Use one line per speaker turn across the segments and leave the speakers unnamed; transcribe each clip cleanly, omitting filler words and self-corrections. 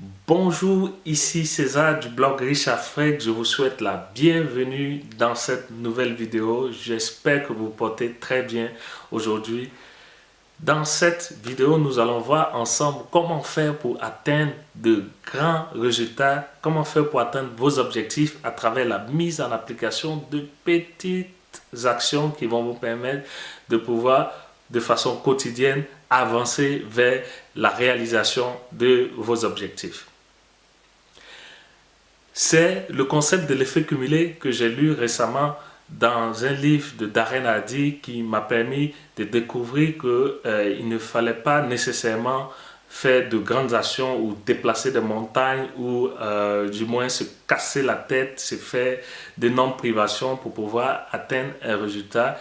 Bonjour, ici César du blog Riche Afrique. Je vous souhaite la bienvenue dans cette nouvelle vidéo. J'espère que vous portez très bien aujourd'hui. Dans cette vidéo, nous allons voir ensemble comment faire pour atteindre de grands résultats, comment faire pour atteindre vos objectifs à travers la mise en application de petites actions qui vont vous permettre de pouvoir, de façon quotidienne, avancer vers la réalisation de vos objectifs. C'est le concept de l'effet cumulé que j'ai lu récemment dans un livre de Darren Hardy qui m'a permis de découvrir qu'il ne fallait pas nécessairement faire de grandes actions ou déplacer des montagnes ou du moins se casser la tête, se faire d'énormes privations pour pouvoir atteindre un résultat.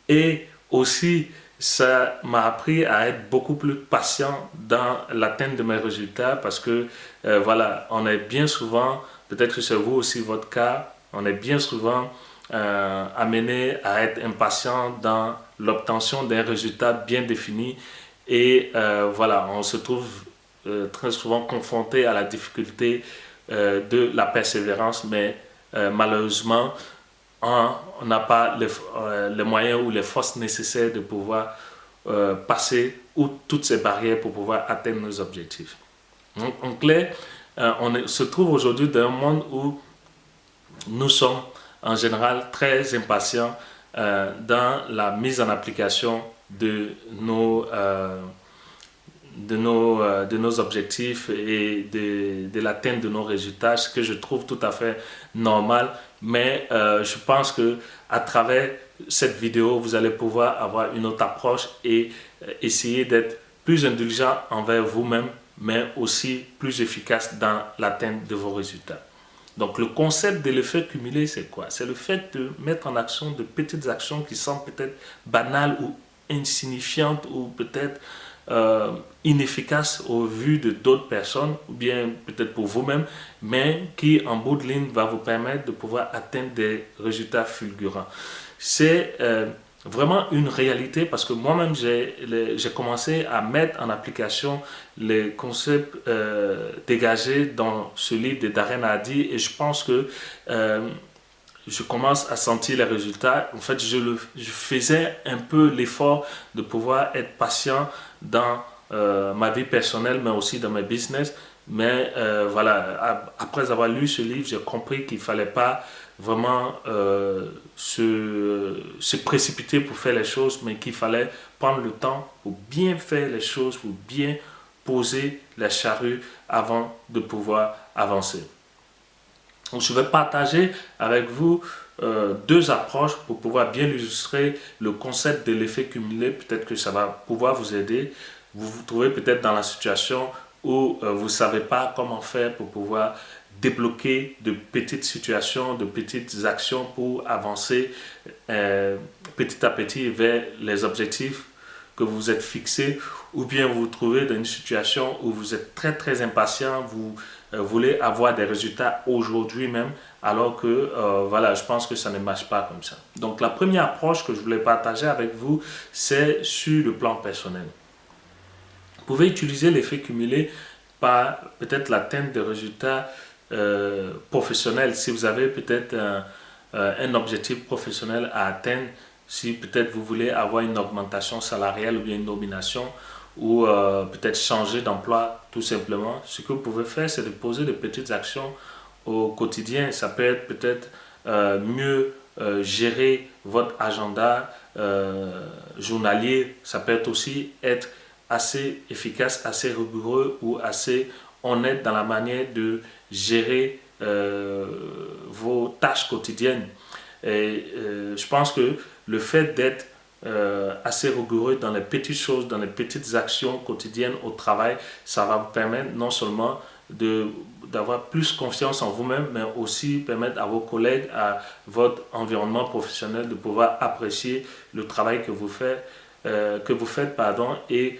Et aussi, ça m'a appris à être beaucoup plus patient dans l'atteinte de mes résultats parce que voilà, on est bien souvent, peut-être que c'est vous aussi votre cas, on est bien souvent amené à être impatient dans l'obtention d'un résultat bien défini et voilà, on se trouve très souvent confronté à la difficulté de la persévérance, mais malheureusement, on n'a pas les moyens ou les forces nécessaires de pouvoir passer outre toutes ces barrières pour pouvoir atteindre nos objectifs. Donc, en clair, se trouve aujourd'hui dans un monde où nous sommes en général très impatients dans la mise en application de nos objectifs et de l'atteinte de nos résultats, ce que je trouve tout à fait normal. Mais je pense que à travers cette vidéo, vous allez pouvoir avoir une autre approche et essayer d'être plus indulgent envers vous-même, mais aussi plus efficace dans l'atteinte de vos résultats. Donc le concept de l'effet cumulé, c'est quoi? C'est le fait de mettre en action de petites actions qui semblent peut-être banales ou insignifiantes ou peut-être inefficaces au vu de d'autres personnes ou bien peut-être pour vous-même, mais qui en bout de ligne va vous permettre de pouvoir atteindre des résultats fulgurants. C'est vraiment une réalité parce que moi-même j'ai commencé à mettre en application les concepts dégagés dans ce livre de Darren Hardy et je pense que je commence à sentir les résultats. En fait, je faisais un peu l'effort de pouvoir être patient dans ma vie personnelle, mais aussi dans mes business. Mais voilà, après avoir lu ce livre, j'ai compris qu'il ne fallait pas vraiment se précipiter pour faire les choses, mais qu'il fallait prendre le temps pour bien faire les choses, pour bien poser la charrue avant de pouvoir avancer. Donc, je vais partager avec vous deux approches pour pouvoir bien illustrer le concept de l'effet cumulé. Peut-être que ça va pouvoir vous aider. Vous vous trouvez peut-être dans la situation où vous ne savez pas comment faire pour pouvoir débloquer de petites situations, de petites actions pour avancer petit à petit vers les objectifs que vous vous êtes fixés, ou bien vous vous trouvez dans une situation où vous êtes très impatient, vous voulez avoir des résultats aujourd'hui même, alors que voilà, je pense que ça ne marche pas comme ça. Donc la première approche que je voulais partager avec vous, c'est sur le plan personnel. Vous pouvez utiliser l'effet cumulé par peut-être l'atteinte de résultats professionnels. Si vous avez peut-être un objectif professionnel à atteindre, si peut-être vous voulez avoir une augmentation salariale ou bien une nomination ou peut-être changer d'emploi tout simplement, ce que vous pouvez faire, c'est de poser de petites actions au quotidien. Ça peut être peut-être mieux gérer votre agenda journalier. Ça peut être aussi être assez efficace, assez rigoureux ou assez honnête dans la manière de gérer vos tâches quotidiennes. Et je pense que le fait d'être assez rigoureux dans les petites choses, dans les petites actions quotidiennes au travail, ça va vous permettre non seulement d'avoir plus confiance en vous-même, mais aussi permettre à vos collègues, à votre environnement professionnel de pouvoir apprécier le travail que vous faites, et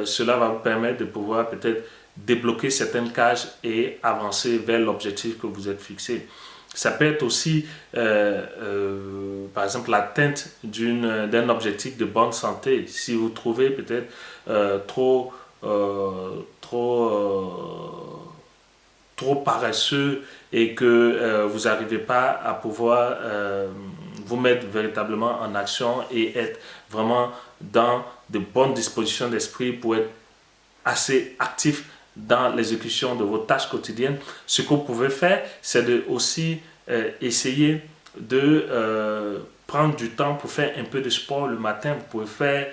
cela va vous permettre de pouvoir peut-être débloquer certaines cases et avancer vers l'objectif que vous êtes fixé. Ça peut être aussi, par exemple, l'atteinte d'un objectif de bonne santé. Si vous trouvez peut-être trop trop paresseux et que vous n'arrivez pas à pouvoir vous mettre véritablement en action et être vraiment dans de bonnes dispositions d'esprit pour être assez actif dans l'exécution de vos tâches quotidiennes, ce que vous pouvez faire, c'est de aussi essayer de prendre du temps pour faire un peu de sport le matin. Vous pouvez faire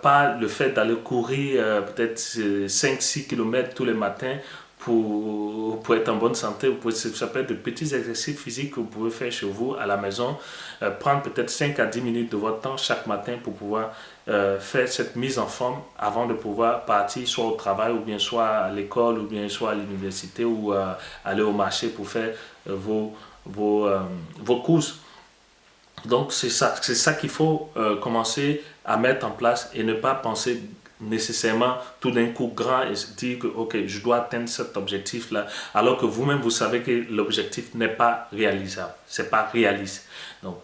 pas le fait d'aller courir peut-être 5-6 km tous les matins pour être en bonne santé. Ça peut être de petits exercices physiques que vous pouvez faire chez vous à la maison. Prendre peut-être 5 à 10 minutes de votre temps chaque matin pour pouvoir faire cette mise en forme avant de pouvoir partir soit au travail ou bien soit à l'école ou bien soit à l'université ou aller au marché pour faire vos courses. Donc c'est ça qu'il faut commencer à mettre en place et ne pas penser nécessairement tout d'un coup grand et se dire que ok, je dois atteindre cet objectif là, alors que vous-même vous savez que l'objectif n'est pas réalisable, c'est pas réaliste. Donc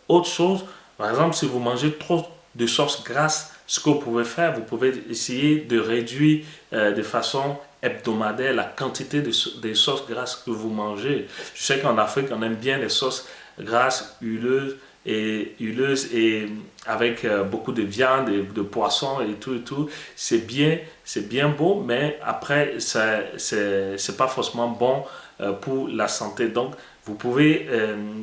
autre chose, par exemple, si vous mangez trop de sauce grasse, ce que vous pouvez faire, vous pouvez essayer de réduire de façon hebdomadaire la quantité de sauces grasses que vous mangez. Je sais qu'en Afrique, on aime bien les sauces grasses, huileuses et avec beaucoup de viande et de poisson et tout. C'est bien beau, mais après, c'est pas forcément bon pour la santé. Donc, vous pouvez,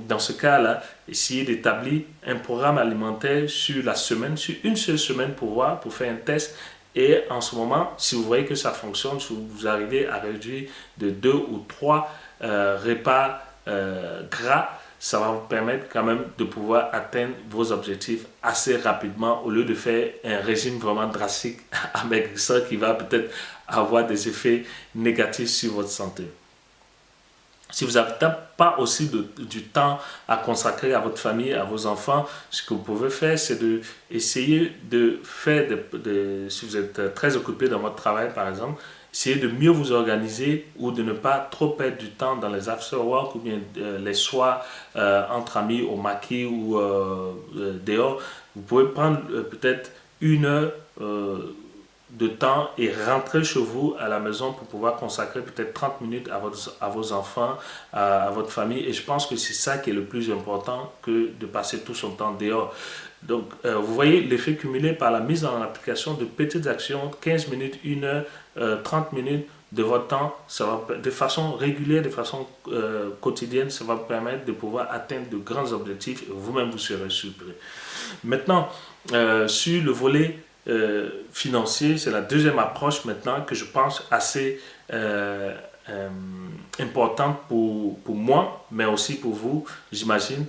dans ce cas-là, essayer d'établir un programme alimentaire sur la semaine, sur une seule semaine pour faire un test. Et en ce moment, si vous voyez que ça fonctionne, si vous arrivez à réduire de 2 ou 3 repas gras, ça va vous permettre quand même de pouvoir atteindre vos objectifs assez rapidement au lieu de faire un régime vraiment drastique avec ça qui va peut-être avoir des effets négatifs sur votre santé. Si vous n'avez pas aussi du temps à consacrer à votre famille, à vos enfants, ce que vous pouvez faire, c'est essayer de faire, si vous êtes très occupé dans votre travail par exemple, essayez de mieux vous organiser ou de ne pas trop perdre du temps dans les after-work ou bien les soirs entre amis au maquis ou dehors. Vous pouvez prendre peut-être 1 heure de temps et rentrer chez vous à la maison pour pouvoir consacrer peut-être 30 minutes à vos enfants, à votre famille. Et je pense que c'est ça qui est le plus important que de passer tout son temps dehors. Donc, vous voyez l'effet cumulé par la mise en application de petites actions, 15 minutes, 1 heure, 30 minutes de votre temps, ça va, de façon régulière, de façon quotidienne, ça va vous permettre de pouvoir atteindre de grands objectifs et vous-même vous serez surpris. Maintenant, sur le volet financier, c'est la deuxième approche maintenant que je pense assez importante pour moi, mais aussi pour vous, j'imagine.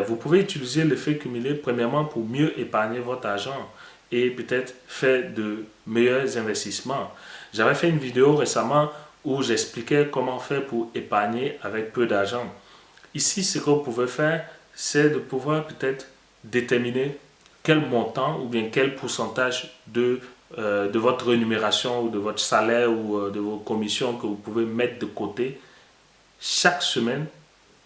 Vous pouvez utiliser l'effet cumulé premièrement pour mieux épargner votre argent et peut-être faire de meilleurs investissements. J'avais fait une vidéo récemment où j'expliquais comment faire pour épargner avec peu d'argent. Ici, ce que vous pouvez faire, c'est de pouvoir peut-être déterminer quel montant ou bien quel pourcentage de votre rémunération ou de votre salaire ou de vos commissions que vous pouvez mettre de côté chaque semaine,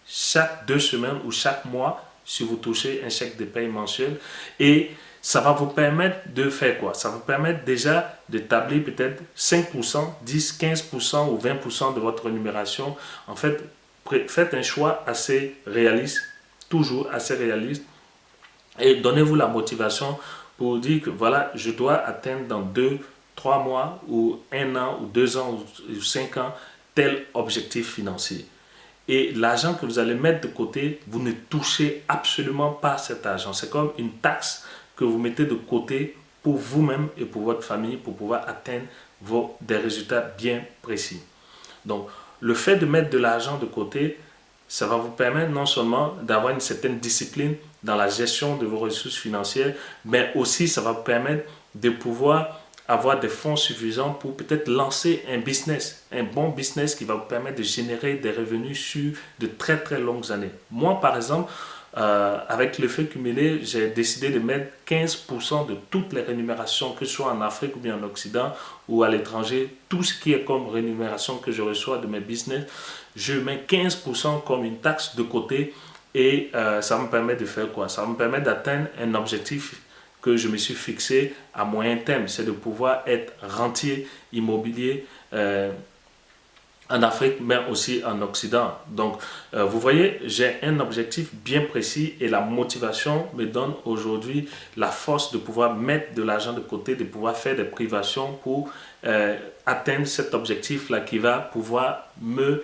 chaque 2 semaines ou chaque mois si vous touchez un chèque de paie mensuel. Et ça va vous permettre de faire quoi? Ça va vous permettre déjà d'établir peut-être 5%, 10, 15% ou 20% de votre rémunération. En fait, faites un choix assez réaliste, toujours assez réaliste, et donnez-vous la motivation pour dire que voilà, je dois atteindre dans 2, 3 mois ou 1 an ou 2 ans ou 5 ans tel objectif financier. Et l'argent que vous allez mettre de côté, vous ne touchez absolument pas cet argent. C'est comme une taxe que vous mettez de côté pour vous-même et pour votre famille pour pouvoir atteindre des résultats bien précis. Donc, le fait de mettre de l'argent de côté, ça va vous permettre non seulement d'avoir une certaine discipline dans la gestion de vos ressources financières, mais aussi ça va vous permettre de pouvoir avoir des fonds suffisants pour peut-être lancer un business, un bon business qui va vous permettre de générer des revenus sur de très très longues années. Moi par exemple, avec l'effet cumulé, j'ai décidé de mettre 15% de toutes les rémunérations, que ce soit en Afrique ou bien en Occident ou à l'étranger, tout ce qui est comme rémunération que je reçois de mes business, je mets 15% comme une taxe de côté et ça me permet de faire quoi? Ça me permet d'atteindre un objectif que je me suis fixé à moyen terme, c'est de pouvoir être rentier immobilier en Afrique, mais aussi en Occident. Donc, vous voyez, j'ai un objectif bien précis et la motivation me donne aujourd'hui la force de pouvoir mettre de l'argent de côté, de pouvoir faire des privations pour atteindre cet objectif-là qui va pouvoir me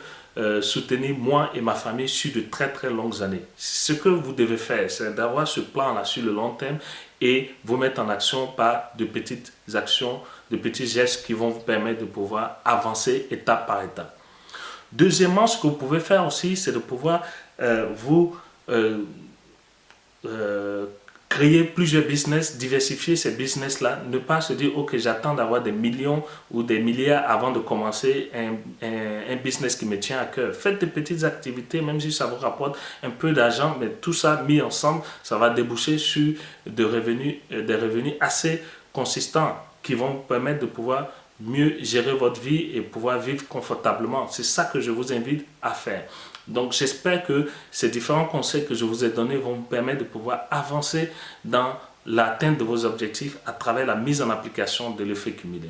soutenir moi et ma famille sur de très très longues années. Ce que vous devez faire, c'est d'avoir ce plan-là sur le long terme et vous mettre en action par de petites actions, de petits gestes qui vont vous permettre de pouvoir avancer étape par étape. Deuxièmement, ce que vous pouvez faire aussi, c'est de pouvoir vous créer plusieurs business, diversifier ces business-là, ne pas se dire, ok, j'attends d'avoir des millions ou des milliards avant de commencer un business qui me tient à cœur. Faites des petites activités, même si ça vous rapporte un peu d'argent, mais tout ça mis ensemble, ça va déboucher sur des revenus assez consistants qui vont vous permettre de pouvoir mieux gérer votre vie et pouvoir vivre confortablement. C'est ça que je vous invite à faire. Donc j'espère que ces différents conseils que je vous ai donnés vont vous permettre de pouvoir avancer dans l'atteinte de vos objectifs à travers la mise en application de l'effet cumulé.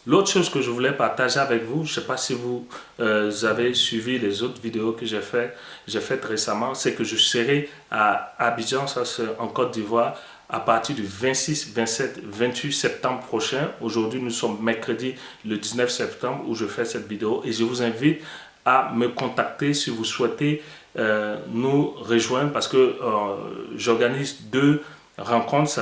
L'autre chose que je voulais partager avec vous, je ne sais pas si vous avez suivi les autres vidéos que j'ai faites récemment, c'est que je serai à Abidjan, ça c'est en Côte d'Ivoire, à partir du 26, 27, 28 septembre prochain. Aujourd'hui, nous sommes mercredi le 19 septembre où je fais cette vidéo et je vous invite à me contacter si vous souhaitez nous rejoindre parce que j'organise 2 rencontres.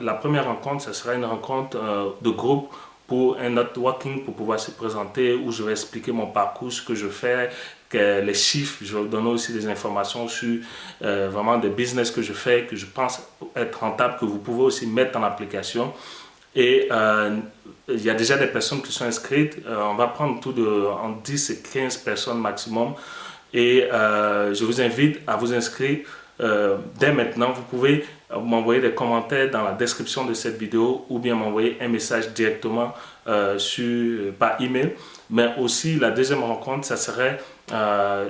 La première rencontre, ça sera une rencontre de groupe pour un networking, pour pouvoir se présenter, où je vais expliquer mon parcours, ce que je fais, les chiffres. Je vais vous donner aussi des informations sur vraiment des business que je fais, que je pense être rentable, que vous pouvez aussi mettre en application. Et il y a déjà des personnes qui sont inscrites. On va prendre en 10 et 15 personnes maximum. Et je vous invite à vous inscrire dès maintenant. Vous pouvez m'envoyer des commentaires dans la description de cette vidéo ou bien m'envoyer un message directement par email. Mais aussi la deuxième rencontre, ça serait un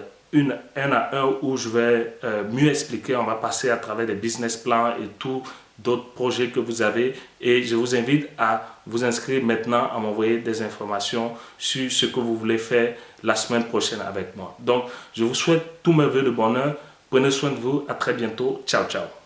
à un où je vais mieux expliquer. On va passer à travers des business plans et tout d'autres projets que vous avez et je vous invite à vous inscrire maintenant, à m'envoyer des informations sur ce que vous voulez faire la semaine prochaine avec moi. Donc, je vous souhaite tous mes vœux de bonheur. Prenez soin de vous. À très bientôt. Ciao, ciao.